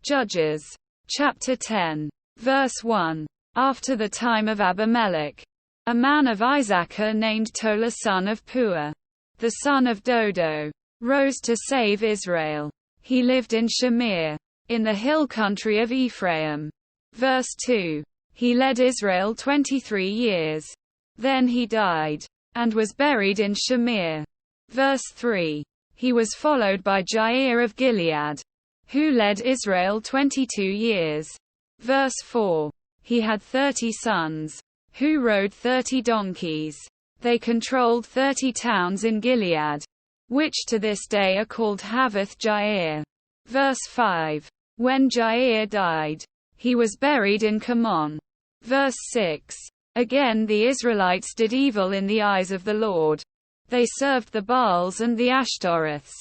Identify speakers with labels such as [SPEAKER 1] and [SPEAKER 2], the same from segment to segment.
[SPEAKER 1] Judges. Chapter 10. Verse 1. After the time of Abimelech, a man of Issachar named Tola son of Puah, the son of Dodo, rose to save Israel. He lived in Shamir, in the hill country of Ephraim. Verse 2. He led Israel 23 years. Then he died, and was buried in Shamir. Verse 3. He was followed by Jair of Gilead, who led Israel 22 years. Verse 4. He had 30 sons, who rode 30 donkeys. They controlled 30 towns in Gilead, which to this day are called Havoth Jair. Verse 5. When Jair died, he was buried in Kamon. Verse 6. Again the Israelites did evil in the eyes of the Lord. They served the Baals and the Ashtoreths,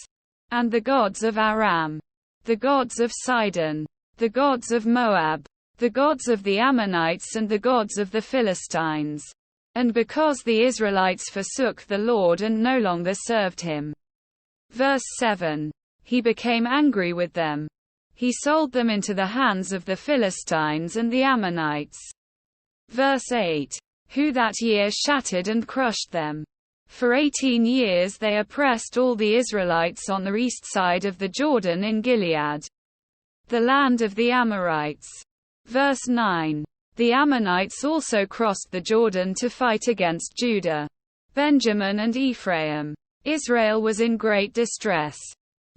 [SPEAKER 1] and the gods of Aram, the gods of Sidon, the gods of Moab, the gods of the Ammonites and the gods of the Philistines. And because the Israelites forsook the Lord and no longer served him. Verse 7. He became angry with them. He sold them into the hands of the Philistines and the Ammonites. Verse 8. Who that year shattered and crushed them. For 18 years they oppressed all the Israelites on the east side of the Jordan in Gilead, the land of the Amorites. Verse 9. The Ammonites also crossed the Jordan to fight against Judah, Benjamin and Ephraim. Israel was in great distress.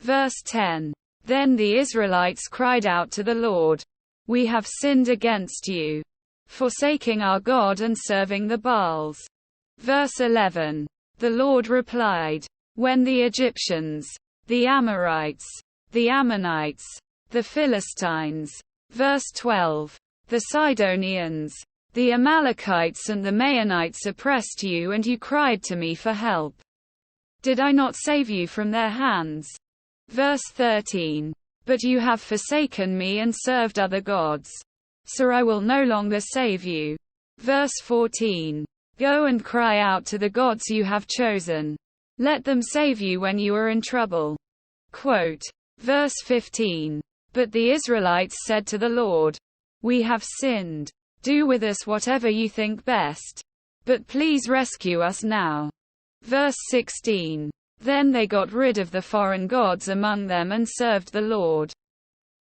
[SPEAKER 1] Verse 10. Then the Israelites cried out to the Lord, "We have sinned against you, forsaking our God and serving the Baals." Verse 11. The Lord replied, "When the Egyptians, the Amorites, the Ammonites, the Philistines," verse 12, "the Sidonians, the Amalekites and the Maonites oppressed you and you cried to me for help, did I not save you from their hands?" Verse 13. But you have forsaken me and served other gods, so I will no longer save you. Verse 14. Go and cry out to the gods you have chosen. Let them save you when you are in trouble. Quote. Verse 15. But the Israelites said to the Lord, "We have sinned. Do with us whatever you think best. But please rescue us now." Verse 16. Then they got rid of the foreign gods among them and served the Lord.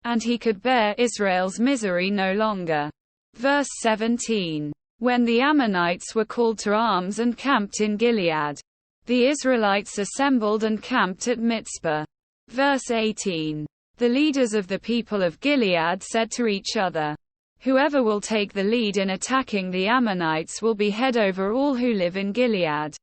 [SPEAKER 1] And he could bear Israel's misery no longer. Verse 17. When the Ammonites were called to arms and camped in Gilead, the Israelites assembled and camped at Mizpah. Verse 18. The leaders of the people of Gilead said to each other, "Whoever will take the lead in attacking the Ammonites will be head over all who live in Gilead."